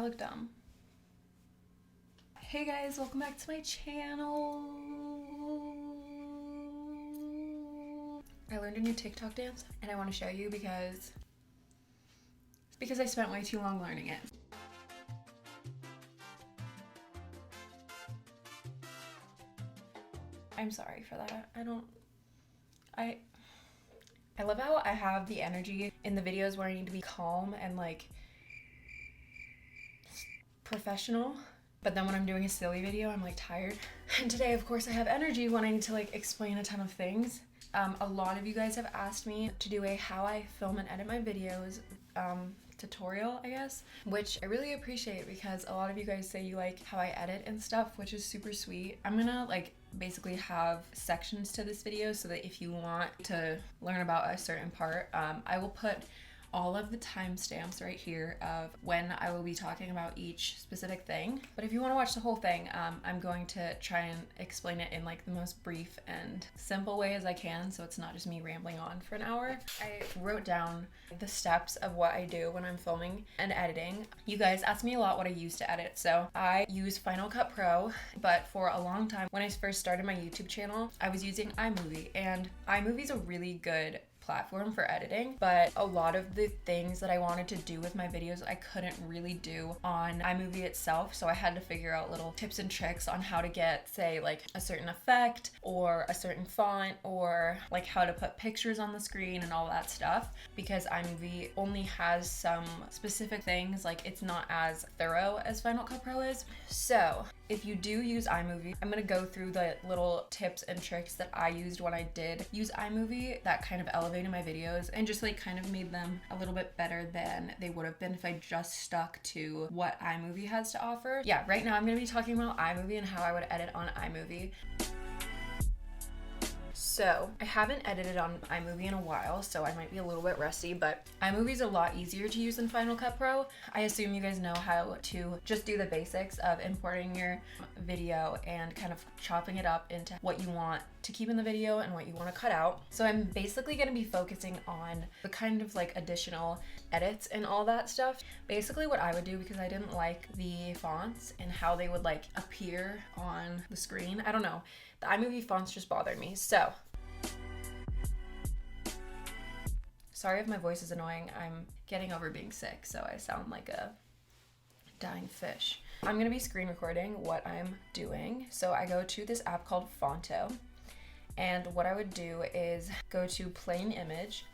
look dumb. Hey guys, welcome back to my channel. I learned a new TikTok dance and I want to show you because I spent way too long learning it. I'm sorry for that. I love how I have the energy in the videos where I need to be calm and like professional, but then when I'm doing a silly video, I'm like tired. And today, of course, I have energy when I need to like explain a ton of things. A lot of you guys have asked me to do a how I film and edit my videos tutorial, I guess, which I really appreciate because a lot of you guys say you like how I edit and stuff, which is super sweet. I'm gonna like basically have sections to this video so that if you want to learn about a certain part, I will put all of the timestamps right here of when I will be talking about each specific thing. But if you want to watch the whole thing, I'm going to try and explain it in like the most brief and simple way as I can, so it's not just me rambling on for an hour. I wrote down the steps of what I do when I'm filming and editing. You guys ask me a lot what I use to edit, so I use Final Cut Pro, but for a long time when I first started my YouTube channel, I was using Imovie, and Imovie is a really good platform for editing, but a lot of the things that I wanted to do with my videos I couldn't really do on iMovie itself, so I had to figure out little tips and tricks on how to get, say, like a certain effect or a certain font, or like how to put pictures on the screen and all that stuff, because iMovie only has some specific things, like it's not as thorough as Final Cut Pro is. So if you do use iMovie, I'm gonna go through the little tips and tricks that I used when I did use iMovie that kind of elevated my videos and just like kind of made them a little bit better than they would have been if I just stuck to what iMovie has to offer. Yeah, right now I'm gonna be talking about iMovie and how I would edit on iMovie. So I haven't edited on iMovie in a while, so I might be a little bit rusty, but iMovie is a lot easier to use than Final Cut Pro. I assume you guys know how to just do the basics of importing your video and kind of chopping it up into what you want to keep in the video and what you want to cut out. So I'm basically going to be focusing on the kind of like additional edits and all that stuff. Basically what I would do, because I didn't like the fonts and how they would like appear on the screen. I don't know. The iMovie fonts just bothered me. So sorry if my voice is annoying. I'm getting over being sick, so I sound like a dying fish. I'm gonna be screen recording what I'm doing. So I go to this app called Fonto, and what I would do is go to plain image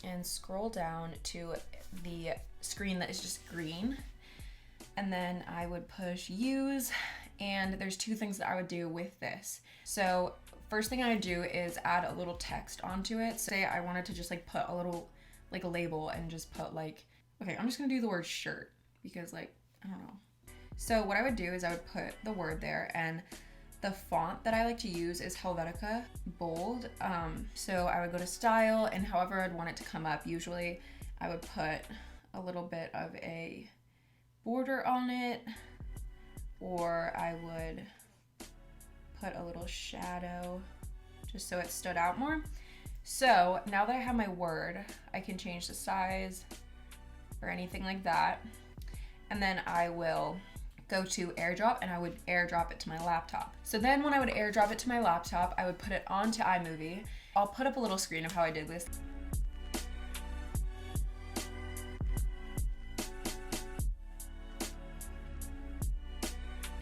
and scroll down to the screen that is just green, and then I would push use, and there's two things that I would do with this. So first thing I would do is add a little text onto it. Say I wanted to just like put a little like a label and just put like, okay, I'm just gonna do the word shirt because like, I don't know. So what I would do is I would put the word there, and the font that I like to use is Helvetica bold. So I would go to style, and however I'd want it to come up, usually I would put a little bit of a border on it, or I would put a little shadow just so it stood out more. So now that I have my word, I can change the size or anything like that. And then I will go to airdrop, and I would airdrop it to my laptop. So then when I would airdrop it to my laptop, I would put it onto iMovie. I'll put up a little screen of how I did this.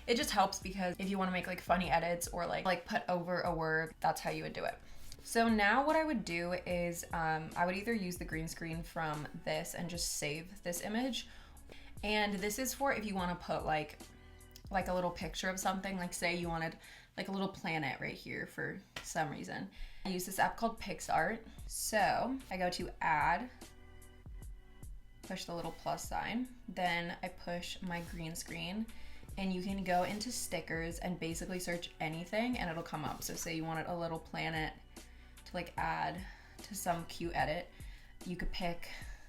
It just helps because if you want to make like funny edits or like put over a word, that's how you would do it. So now what I would do is I would either use the green screen from this and just save this image. And this is for if you want to put like a little picture of something, like say you wanted like a little planet right here for some reason. I use this app called PixArt. So I go to add, push the little plus sign, then I push my green screen, and you can go into stickers and basically search anything and it'll come up. So say you wanted a little planet to like add to some cute edit, you could pick.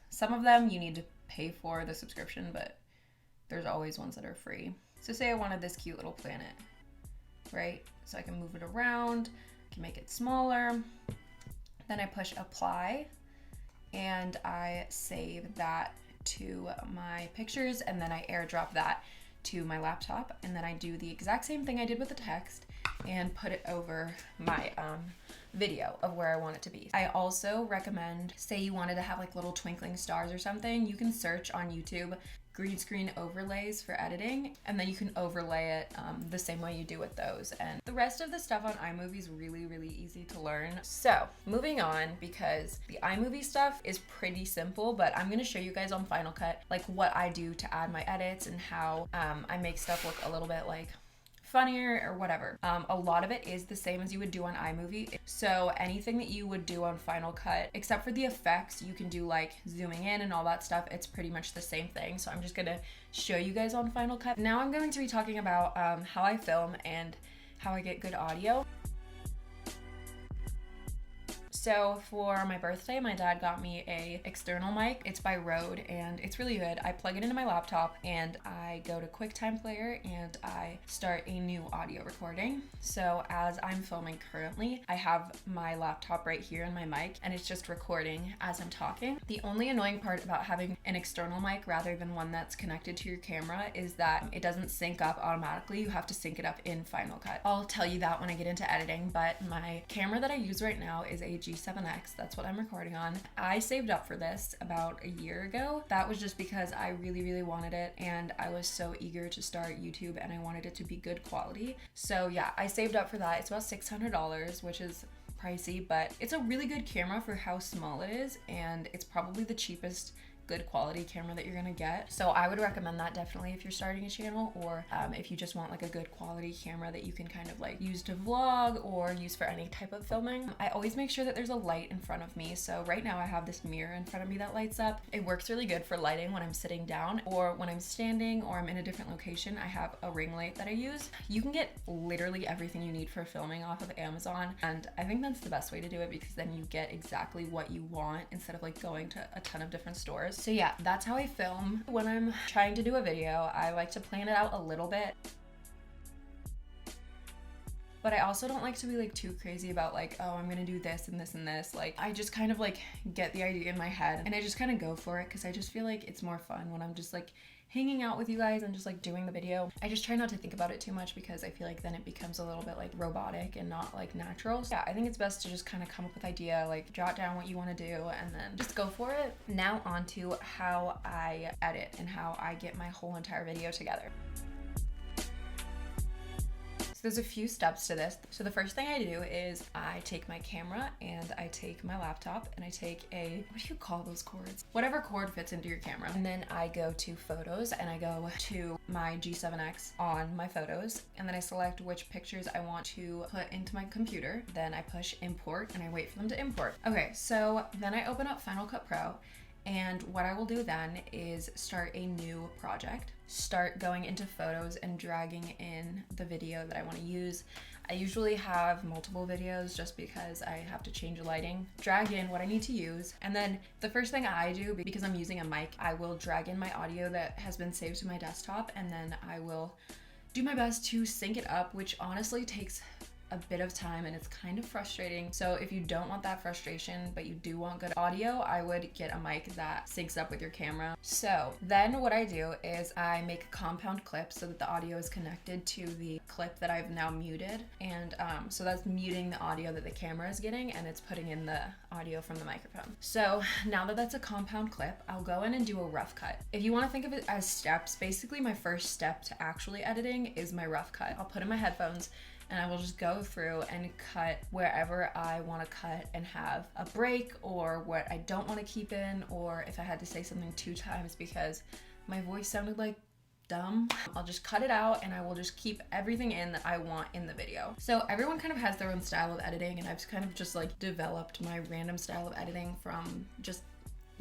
Some of them you need to pay for the subscription, but there's always ones that are free. So say I wanted this cute little planet, right? So I can move it around, I can make it smaller. Then I push apply and I save that to my pictures, and then I airdrop that to my laptop, and then I do the exact same thing I did with the text and put it over my video of where I want it to be. I also recommend, say you wanted to have like little twinkling stars or something, you can search on YouTube green screen overlays for editing, and then you can overlay it the same way you do with those. And the rest of the stuff on iMovie is really, really easy to learn. So moving on, because the iMovie stuff is pretty simple, but I'm gonna show you guys on Final Cut like what I do to add my edits and how I make stuff look a little bit like funnier or whatever. A lot of it is the same as you would do on iMovie. So anything that you would do on Final Cut, except for the effects, you can do like zooming in and all that stuff. It's pretty much the same thing. So I'm just gonna show you guys on Final Cut. Now I'm going to be talking about how I film and how I get good audio. So for my birthday, my dad got me a external mic. It's by Rode and it's really good. I plug it into my laptop and I go to QuickTime Player and I start a new audio recording. So as I'm filming currently, I have my laptop right here and my mic, and it's just recording as I'm talking. The only annoying part about having an external mic rather than one that's connected to your camera is that it doesn't sync up automatically. You have to sync it up in Final Cut. I'll tell you that when I get into editing, but my camera that I use right now is a G7X. That's what I'm recording on. I saved up for this about a year ago. That was just because I really, really wanted it, and I was so eager to start YouTube and I wanted it to be good quality. So yeah, I saved up for that. It's about $600, which is pricey, but it's a really good camera for how small it is, and it's probably the cheapest good quality camera that you're gonna get. So I would recommend that definitely if you're starting a channel, or if you just want like a good quality camera that you can kind of like use to vlog or use for any type of filming. I always make sure that there's a light in front of me. So right now I have this mirror in front of me that lights up. It works really good for lighting when I'm sitting down or when I'm standing or I'm in a different location. I have a ring light that I use. You can get literally everything you need for filming off of Amazon, and I think that's the best way to do it because then you get exactly what you want instead of like going to a ton of different stores. So yeah, that's how I film. When I'm trying to do a video, I like to plan it out a little bit. But I also don't like to be like too crazy about like, oh, I'm gonna do this and this and this. Like, I just kind of like get the idea in my head and I just kind of go for it because I just feel like it's more fun when I'm just like hanging out with you guys and just like doing the video. I just try not to think about it too much because I feel like then it becomes a little bit like robotic and not like natural. So yeah, I think it's best to just kind of come up with idea, like jot down what you want to do and then just go for it. Now on to how I edit and how I get my whole entire video together. There's a few steps to this. So the first thing I do is I take my camera and I take my laptop and I take a, what do you call those cords? Whatever cord fits into your camera. And then I go to photos and I go to my G7X on my photos. And then I select which pictures I want to put into my computer. Then I push import and I wait for them to import. Okay, so then I open up Final Cut Pro. And what I will do then is start a new project, start going into photos and dragging in the video that I want to use. I usually have multiple videos just because I have to change the lighting, drag in what I need to use. And then the first thing I do, because I'm using a mic, I will drag in my audio that has been saved to my desktop, and then I will do my best to sync it up, which honestly takes a bit of time and it's kind of frustrating. So if you don't want that frustration but you do want good audio, I would get a mic that syncs up with your camera. So then what I do is I make a compound clip so that the audio is connected to the clip that I've now muted, and so that's muting the audio that the camera is getting and it's putting in the audio from the microphone. So now that that's a compound clip, I'll go in and do a rough cut. If you want to think of it as steps, basically my first step to actually editing is my rough cut. I'll put in my headphones and I will just go through and cut wherever I want to cut and have a break, or what I don't want to keep in, or if I had to say something 2 times because my voice sounded like dumb, I'll just cut it out and I will just keep everything in that I want in the video. So everyone kind of has their own style of editing, and I've kind of just like developed my random style of editing from just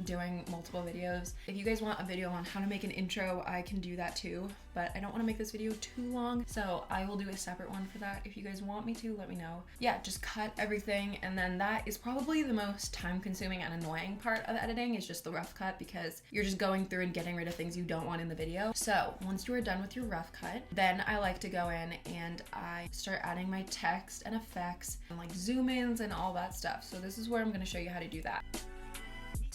doing multiple videos. If you guys want a video on how to make an intro, I can do that too, but I don't want to make this video too long, so I will do a separate one for that. If you guys want me to, let me know. Yeah, just cut everything, and then that is probably the most time consuming and annoying part of editing, is just the rough cut, because you're just going through and getting rid of things you don't want in the video. So once you are done with your rough cut, then I like to go in and I start adding my text and effects and like zoom ins and all that stuff. So this is where I'm going to show you how to do that.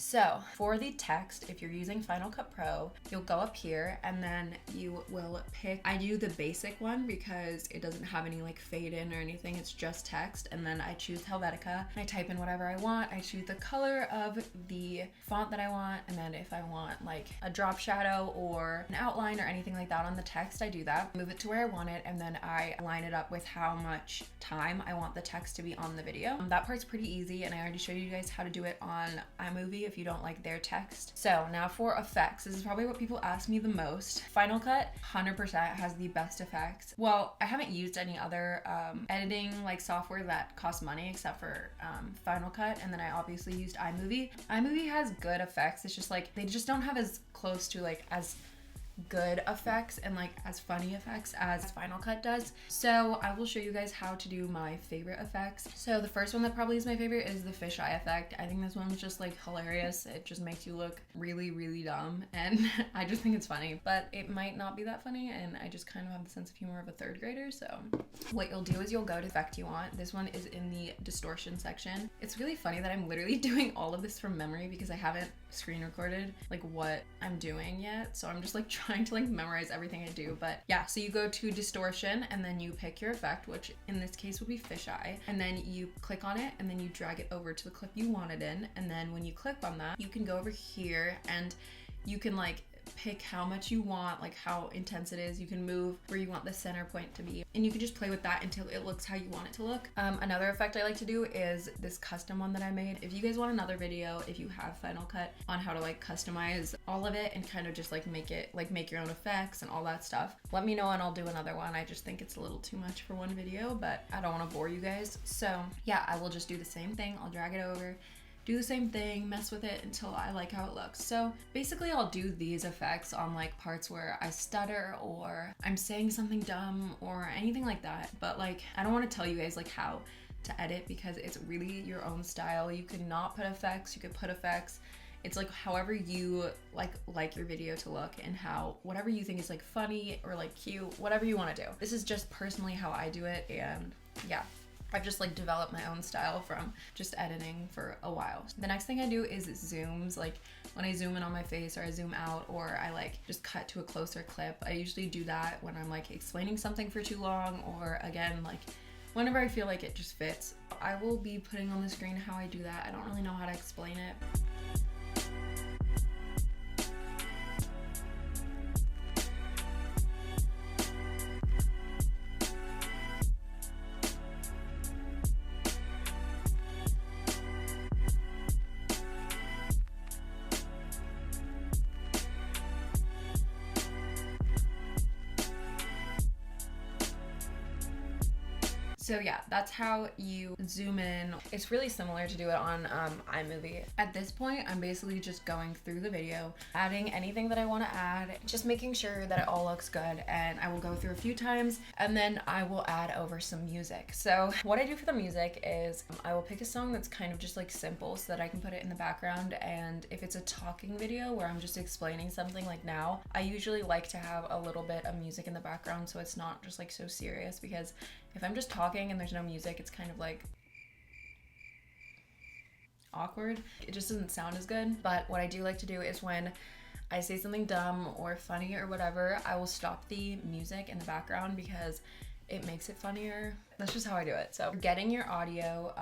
So for the text, if you're using Final Cut Pro, you'll go up here and then you will pick, I do the basic one because it doesn't have any like fade in or anything, it's just text. And then I choose Helvetica and I type in whatever I want. I choose the color of the font that I want, and then if I want like a drop shadow or an outline or anything like that on the text, I do that. Move it to where I want it, and then I line it up with how much time I want the text to be on the video. That part's pretty easy, and I already showed you guys how to do it on Imovie if you don't like their text. So now for effects, this is probably what people ask me the most. Final Cut 100% has the best effects. Well, I haven't used any other editing like software that costs money except for Final Cut, and then I obviously used iMovie. iMovie has good effects. It's just like they just don't have as close to like as good effects and like as funny effects as Final Cut does. So I will show you guys how to do my favorite effects. So the first one that probably is my favorite is the fisheye effect. I think this one's just like hilarious. It just makes you look really, really dumb, and I just think it's funny, but it might not be that funny, and I just kind of have the sense of humor of a third grader. So what you'll do is you'll go to effect you want. This one is in the distortion section. It's really funny that I'm literally doing all of this from memory because I haven't screen recorded like what I'm doing yet, so I'm just like trying to like memorize everything I do. But yeah, so you go to distortion and then you pick your effect, which in this case would be fisheye, and then you click on it and then you drag it over to the clip you want it in, and then when you click on that, you can go over here and you can like pick how much you want, like how intense it is. You can move where you want the center point to be, and you can just play with that until it looks how you want it to look. Another effect I like to do is this custom one that I made. If you guys want another video, if you have Final Cut, on how to like customize all of it and kind of just like make it like make your own effects and all that stuff, let me know and I'll do another one. I just think it's a little too much for one video, but I don't want to bore you guys. So yeah, I will just do the same thing. I'll drag it over, do the same thing, mess with it until I like how it looks. So basically I'll do these effects on like parts where I stutter or I'm saying something dumb or anything like that. But like, I don't want to tell you guys like how to edit because it's really your own style. You could not put effects, you could put effects. It's like however you like your video to look, and how whatever you think is like funny or like cute, whatever you want to do. This is just personally how I do it, and yeah, I've just like developed my own style from just editing for a while. The next thing I do is zooms, like when I zoom in on my face or I zoom out or I like just cut to a closer clip. I usually do that when I'm like explaining something for too long, or again, like whenever I feel like it just fits. I will be putting on the screen how I do that. I don't really know how to explain it. So yeah, that's how you zoom in. It's really similar to do it on iMovie. At this point, I'm basically just going through the video, adding anything that I want to add, just making sure that it all looks good, and I will go through a few times and then I will add over some music. So what I do for the music is I will pick a song that's kind of just like simple so that I can put it in the background, and if it's a talking video where I'm just explaining something like now, I usually like to have a little bit of music in the background so it's not just like so serious, because if I'm just talking and there's no music, it's kind of like awkward. It just doesn't sound as good. But what I do like to do is when I say something dumb or funny or whatever, I will stop the music in the background because it makes it funnier. That's just how I do it. So getting your audio,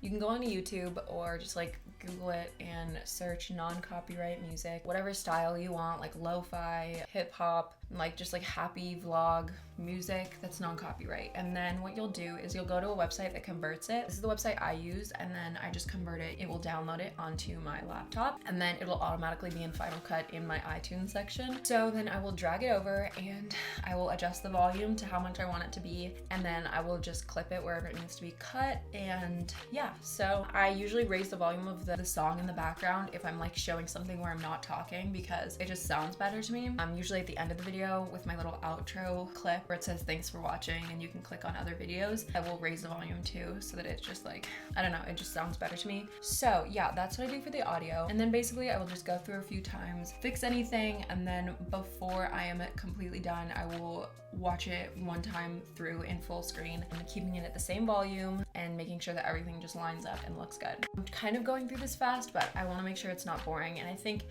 you can go on YouTube or just like Google it and search non-copyright music, whatever style you want, like lo-fi, hip hop, like just like happy vlog music that's non-copyright. And then what you'll do is you'll go to a website that converts it. This is the website I use, and then I just convert it. It will download it onto my laptop, and then it'll automatically be in Final Cut in my iTunes section. So then I will drag it over and I will adjust the volume to how much I want it to be, and then I will just clip it wherever it needs to be cut. And yeah, so I usually raise the volume of the song in the background if I'm like showing something where I'm not talking, because it just sounds better to me. I'm usually at the end of the video with my little outro clip where it says thanks for watching and you can click on other videos. I will raise the volume too so that it's just like, I don't know, it just sounds better to me. So yeah, that's what I do for the audio. And then basically I will just go through a few times, fix anything, and then before I am completely done, I will watch it one time through in full screen and keeping it at the same volume and making sure that everything just lines up and looks good. I'm kind of going through this fast, but I want to make sure it's not boring, and I think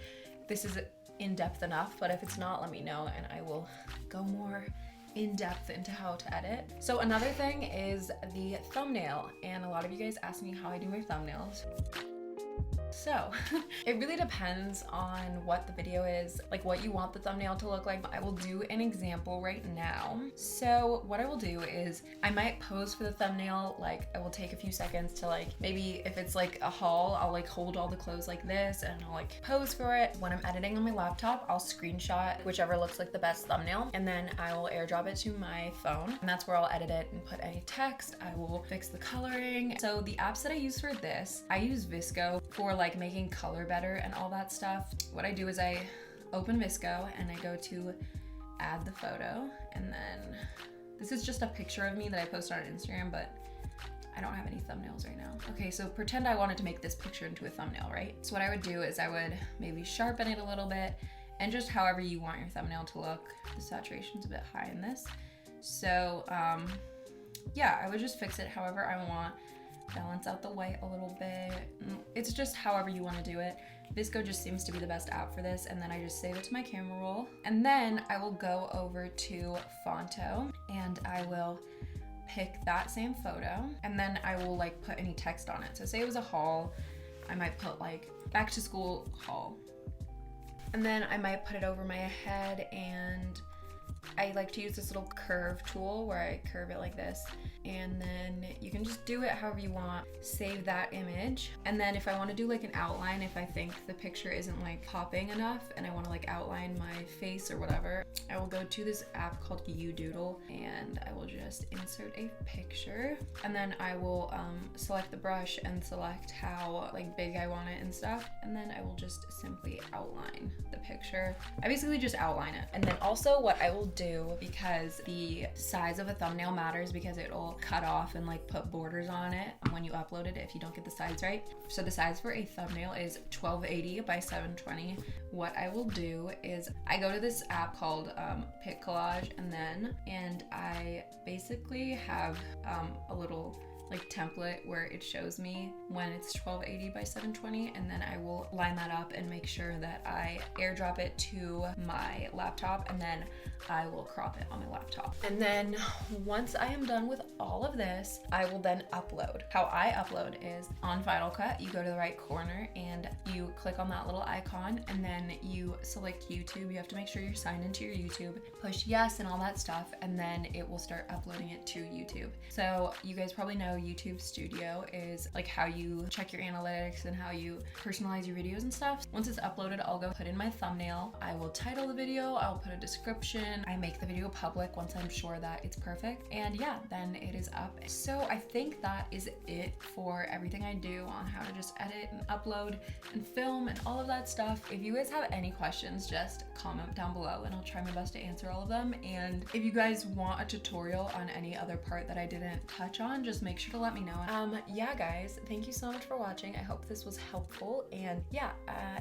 this is in-depth enough, but if it's not, let me know and I will go more in depth into how to edit. So another thing is the thumbnail, and a lot of you guys ask me how I do my thumbnails. So it really depends on what the video is, like what you want the thumbnail to look like. I will do an example right now. So what I will do is I might pose for the thumbnail, like I will take a few seconds to like, maybe if it's like a haul, I'll like hold all the clothes like this and I'll like pose for it. When I'm editing on my laptop, I'll screenshot whichever looks like the best thumbnail, and then I will airdrop it to my phone, and that's where I'll edit it and put any text. I will fix the coloring. So the apps that I use for this, I use Visco for like making color better and all that stuff. What I do is I open Visco and I go to add the photo, and then this is just a picture of me that I posted on Instagram, but I don't have any thumbnails right now. Okay, so pretend I wanted to make this picture into a thumbnail, right? So what I would do is I would maybe sharpen it a little bit, and just however you want your thumbnail to look. The saturation's a bit high in this. So yeah, I would just fix it however I want. Balance out the white a little bit. It's just however you want to do it. Visco just seems to be the best app for this, and then I just save it to my camera roll. And then I will go over to Fonto and I will pick that same photo, and then I will like put any text on it. So say it was a haul, I might put like back to school haul. And then I might put it over my head, and I like to use this little curve tool where I curve it like this, and then you can just do it however you want. Save that image, and then if I want to do like an outline, if I think the picture isn't like popping enough and I want to like outline my face or whatever, I will go to this app called Udoodle, and I will just insert a picture, and then I will select the brush and select how like big I want it and stuff, and then I will just simply outline the picture. I basically just outline it. And then also what I will do, because the size of a thumbnail matters, because it'll cut off and like put borders on it when you upload it if you don't get the size right. So the size for a thumbnail is 1280 by 720. What I will do is I go to this app called Pic Collage, and I basically have a little like template where it shows me when it's 1280 by 720, and then I will line that up and make sure that I airdrop it to my laptop, and then I will crop it on my laptop. And then once I am done with all of this, I will then upload. How I upload is on Final Cut, you go to the right corner and you click on that little icon, and then you select YouTube. You have to make sure you're signed into your YouTube, push yes and all that stuff, and then it will start uploading it to YouTube. So you guys probably know YouTube Studio is like how you check your analytics and how you personalize your videos and stuff. Once it's uploaded, I'll go put in my thumbnail. I will title the video, I'll put a description. I make the video public once I'm sure that it's perfect. And yeah, then it is up. So I think that is it for everything I do on how to just edit and upload and film and all of that stuff. If you guys have any questions, just comment down below and I'll try my best to answer all of them. And if you guys want a tutorial on any other part that I didn't touch on, just make sure to let me know. Yeah guys, thank you so much for watching. I hope this was helpful, and yeah,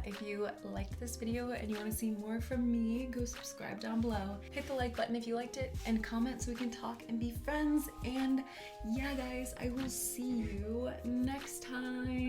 if you liked this video and you want to see more from me, go subscribe down below, hit the like button if you liked it, and comment so we can talk and be friends. And yeah guys, I will see you next time.